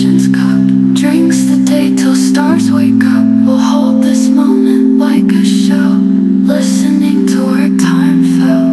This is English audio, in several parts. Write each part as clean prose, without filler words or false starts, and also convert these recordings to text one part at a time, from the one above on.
patience cup, drinks the day till stars wake up. We'll hold this moment like a show, listening to where time fell.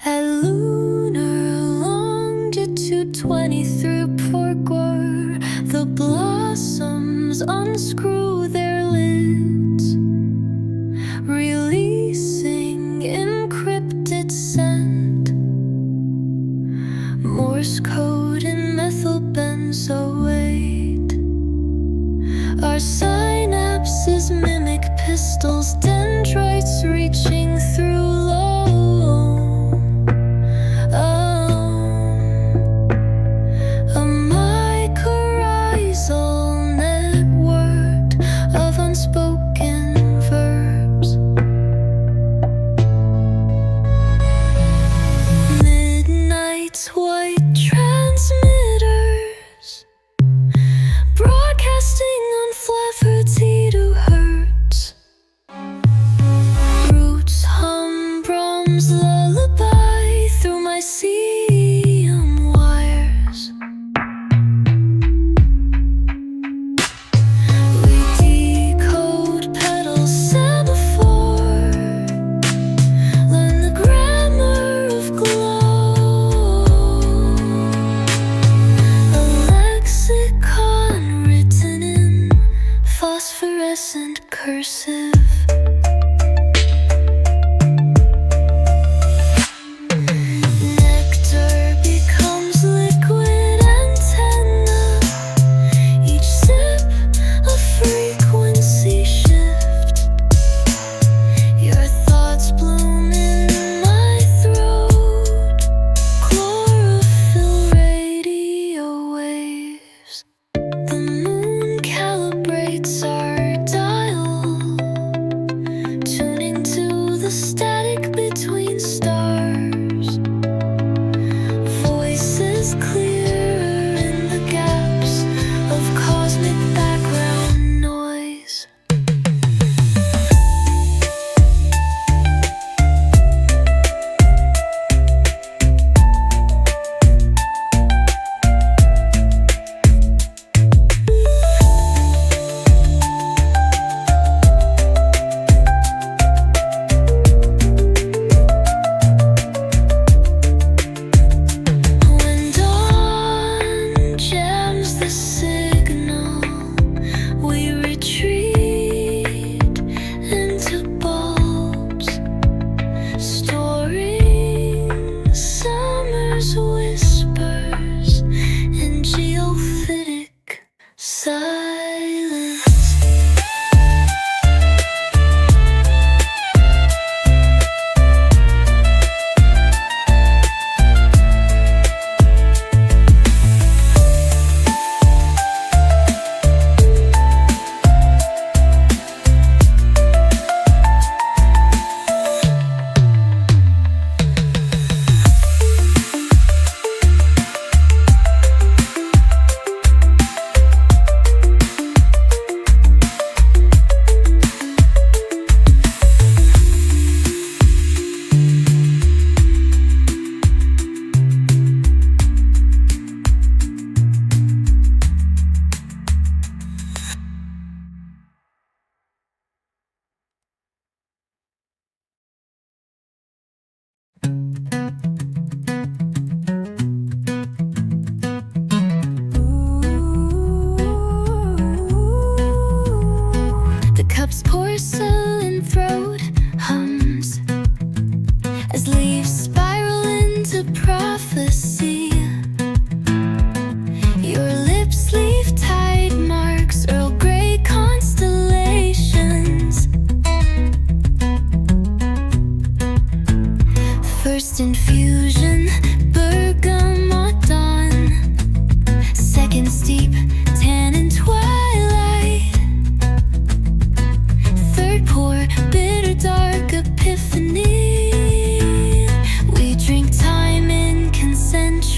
At lunar longitude 20 through Porquar, the blossoms unscrew their lids, releasing encrypted scent, Morse code and methyl benzoate. Our synapses mimic pistols, dendrites reaching through loam. A mycorrhizal network of unspoken verbs. Midnight's white transmitters, broadcasting on flat 32 hertz. Roots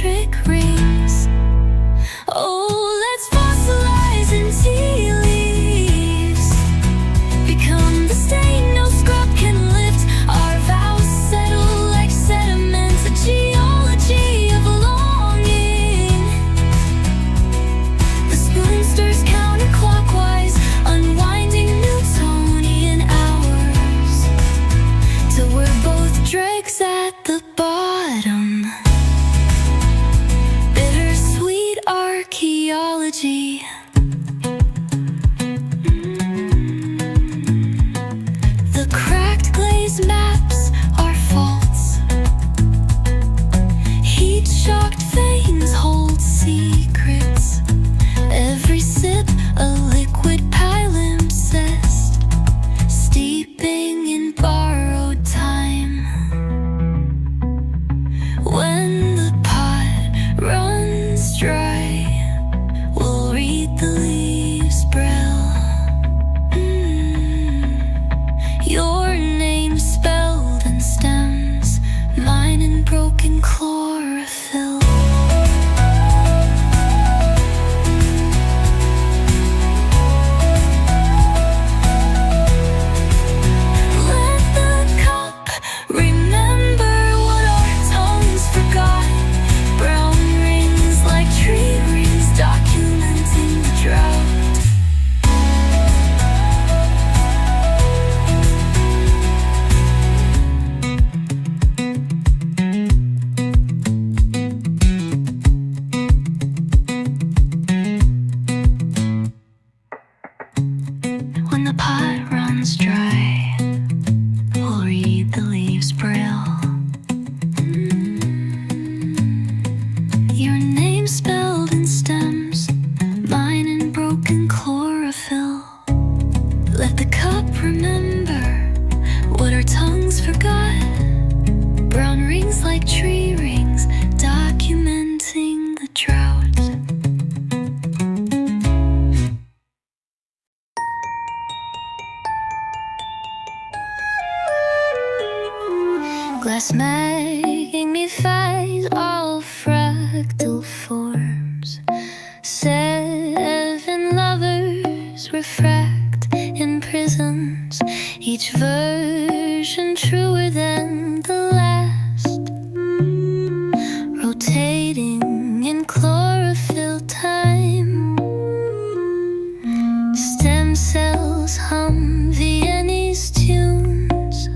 electric rings. Oh, let's fossilize in tea leaves, become the stain no scrub can lift. Our vows settle like sediment, a geology of longing. The spoon stirs counterclockwise, unwinding Newtonian hours, till we're both dregs at the bottom. Bittersweet archaeology. The cracked glazed maps are faults. Heat-shocked veins hold secrets. Every sip a liquid palimpsest, steeping in borrowed time. When the pot runs dry, we'll read the leaves braille. Your name spelled in stems, mine in broken chlorophyll. Let the cup remember what our tongues forgot. Brown rings like tree rings, documenting the drought. When the pot runs dry, we'll read the leaves braille. Your name spelled in stems, mine in broken chlorophyll. Let the cup remember what our tongues forgot. Brown rings like tree rings, documenting the drought. Glass magnifies all fractal forms. 7 lovers refract in prisms, each version truer than the last, rotating in chlorophyll time. Stem cells hum Viennese tunes.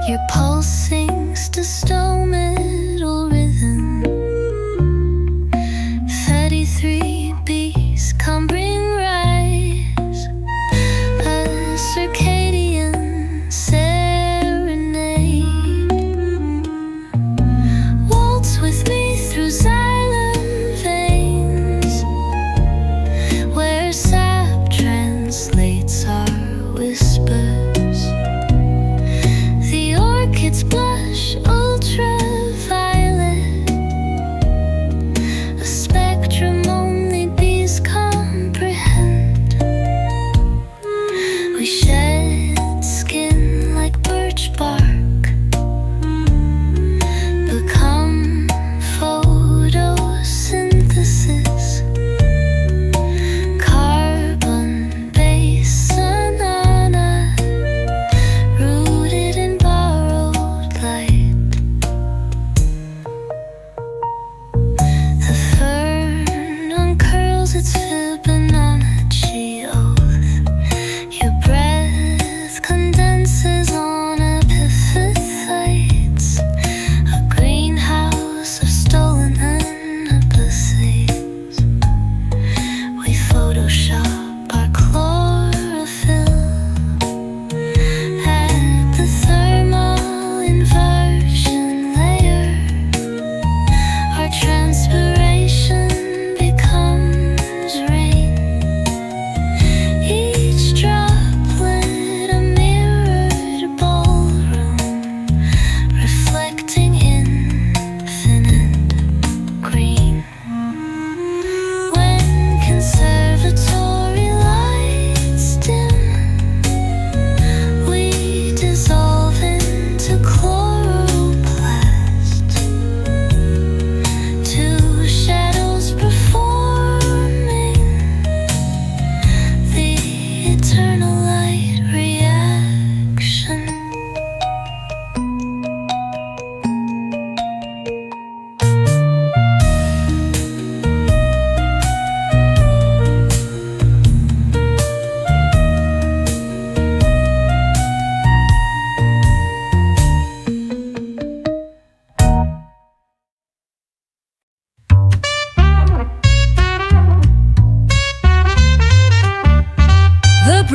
Your pulse sings to stomatal rhythm. 33 bees come bring rise, a circadian serenade.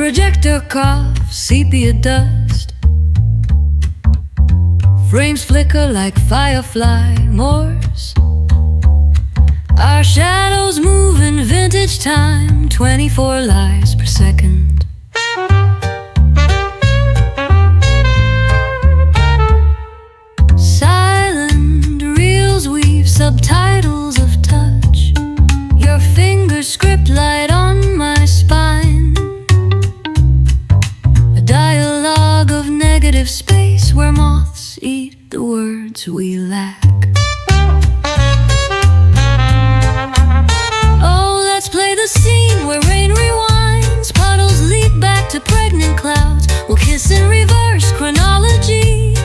projector coughs sepia dust. Frames flicker like firefly Moors. Our shadows move in vintage time, 24 lives per second. Silent reels weave subtitles of touch. Your fingers script light on my spine. A dialogue of negative space where moths eat the words we lack. Oh, let's play the scene where rain rewinds. Puddles leap back to pregnant clouds. We'll kiss in reverse chronology.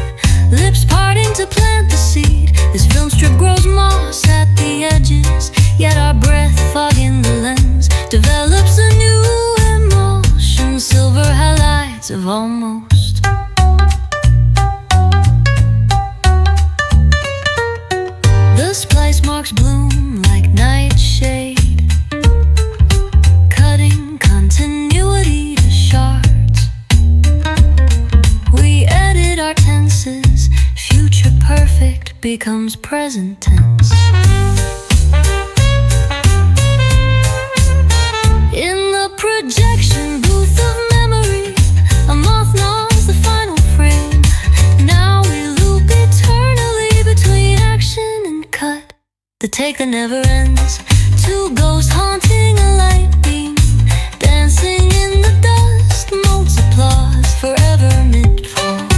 Lips parting to plant the seed. This film strip grows moss at the edges, yet our breath fogging the lens develops a new emotion. Silver highlights of almost. The splice marks bloom like nightshade, cutting continuity to shards. We edit our tenses, future perfect becomes present tense. In the projection booth of memory, a moth gnaws the final frame. Now we loop eternally between action and cut, the take that never ends. Two ghosts haunting a light beam, dancing in the dust, molds applause forever mid-fall.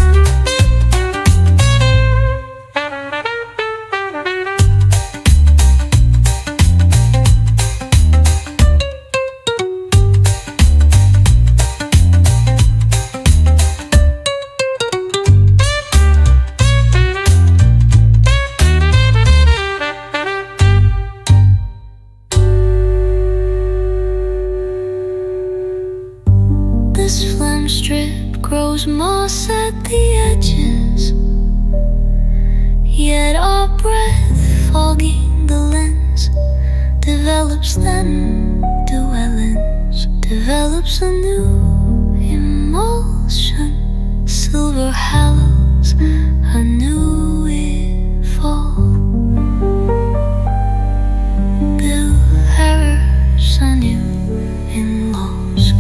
This phlegm strip grows moss at the edges, yet our breath fogging the lens develops then dwellings, develops a new emulsion. Silver hallows a new fall. Bill errors anew in losk.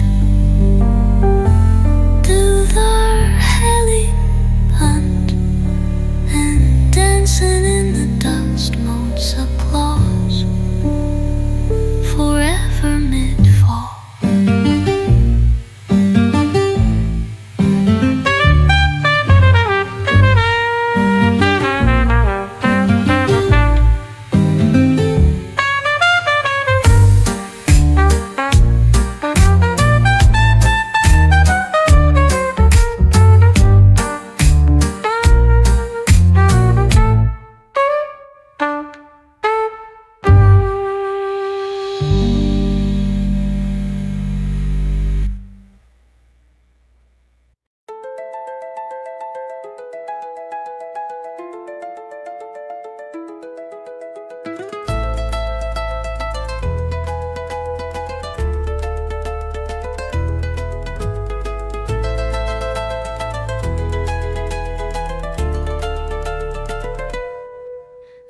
Do the heli hunt and dancing in the dust modes applause forever mid-fall.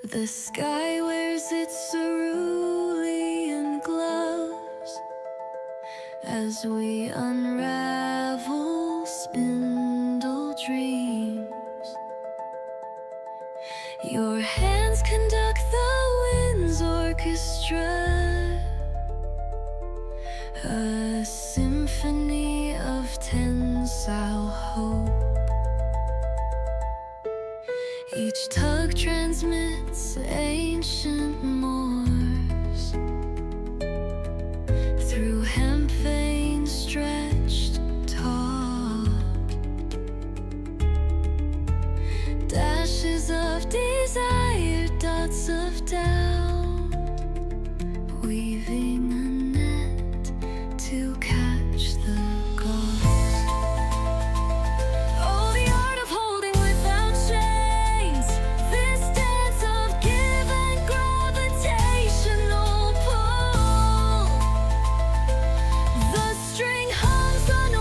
The sky wears its cerulean gloves as we unravel spindle dreams. Your hands conduct the wind's orchestra, a symphony of tensile hope. Each tug transmits ancient Morse through hemp veins stretched taut. Dashes of desire, dots of doubt, weaving a net to catch the ghost. Oh, the art of holding without chains, this dance of give and gravitational pull. The string hums on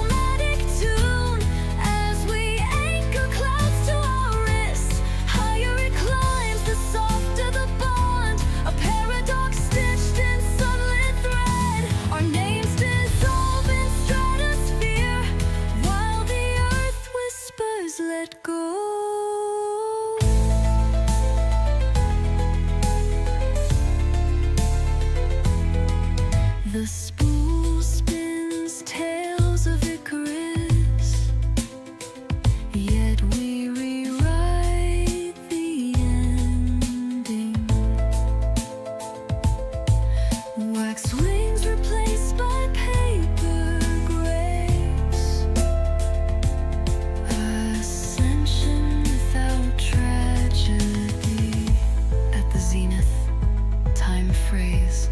breeze.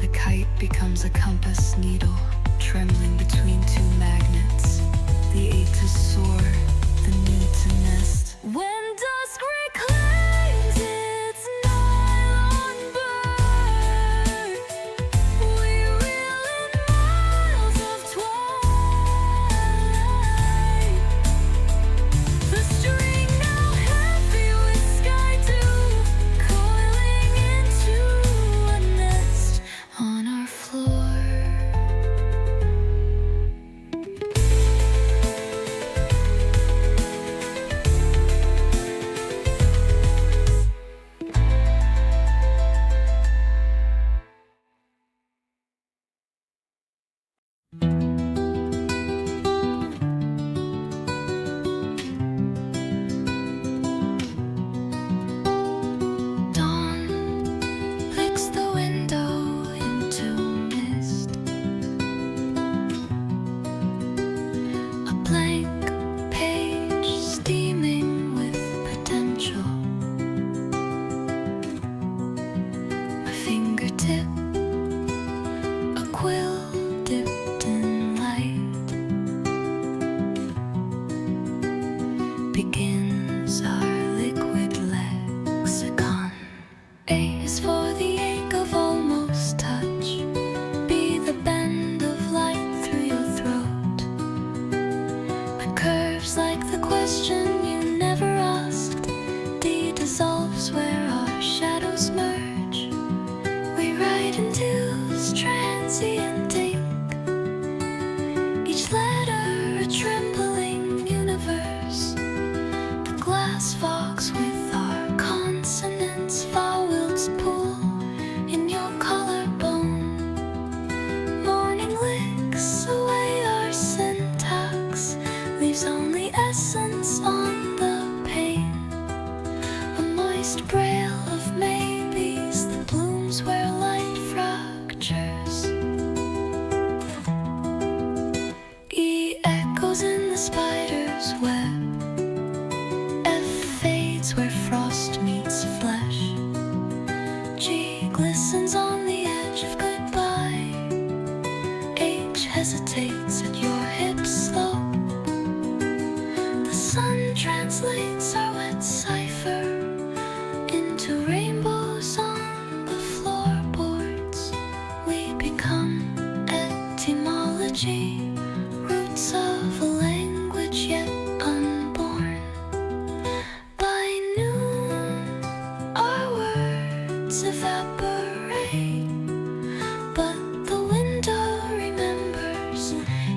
The kite becomes a compass needle, trembling between two magnets. The ache to soar, the need to nest. When dusk reclaims its nylon bird, we reel in miles of twine. The string now heavy with sky dew, coiling into a nest on our floor. Dawn licks the window into mist. A blank page steaming with potential. My fingertip, a quill dipped in light, begins our liquid lexicon. A is for the ache of almost touch. B, the bend of light through your throat. My curves like the question you never asked. D dissolves where our shadows merge. We write induced transient ink. Each letter a trembling universe. The glass fogs with our consonants, vowels pool in your collarbone. Morning licks away our syntax, leaves only essence on the pane. A moist braille of maybes that blooms where light fractures. E echoes in the spider's web. F fades where frost meets flesh. G glistens on the edge of goodbye. H hesitates at your hip slope. The sun translates our wet cipher into rainbows on the floorboards. We become etymology, roots of a language yet unborn. By noon, our words evaporate, but the window remembers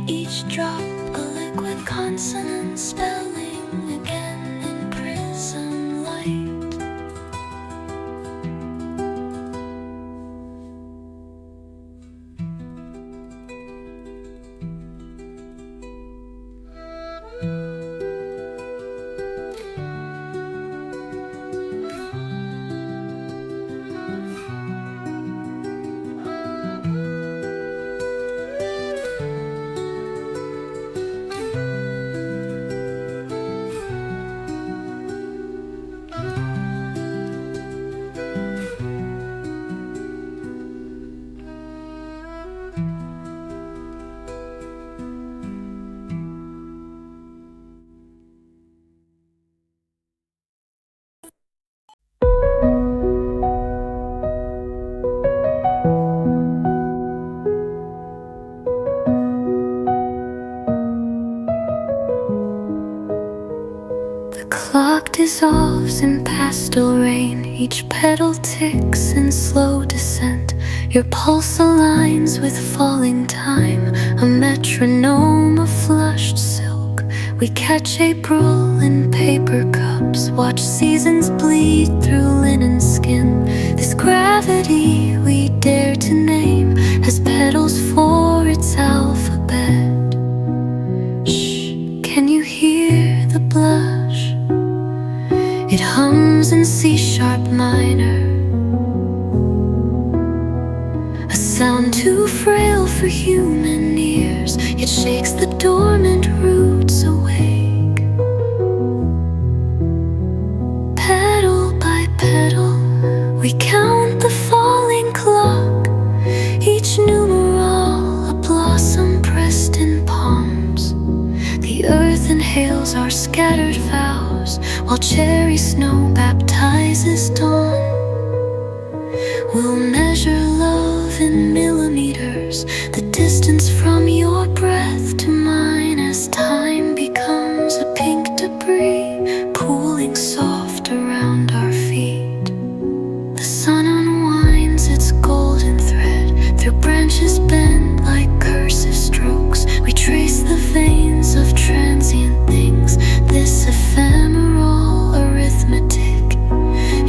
each drop a liquid consonant spelling again in prism light. The clock dissolves in pastel rain. Each petal ticks in slow descent. Your pulse aligns with falling time, a metronome of flushed silk. We catch April in paper cups, watch seasons bleed through linen skin. This gravity we dare to name has petals for its alphabet. Shh, can you hear the blush? It hums in C-sharp minor, a sound too frail for human ears, yet shakes the dormant roots awake. Petal by petal, we count the falling clock. while cherry snow baptizes dawn. We'll measure love in millimeters, the distance from your breath to mine, as time becomes a pink debris, cooling soft around our feet. The sun unwinds its golden thread through branches bent like cursive strokes. We trace the veins of transient things, this ephemeral arithmetic.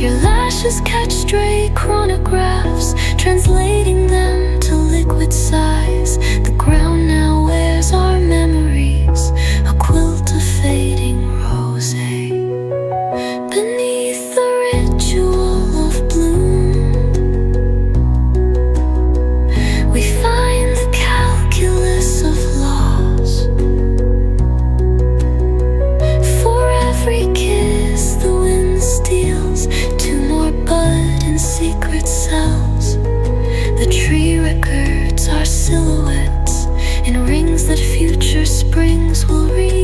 Your lashes catch stray chronographs, translating them to liquid size. The ground now wears our memories, a quilt of fading rose. Beneath the ritual of bloom, we find the calculus of loss. For every kiss the wind steals two more bud and secret cells. The tree records our silhouettes in rings that future springs will read.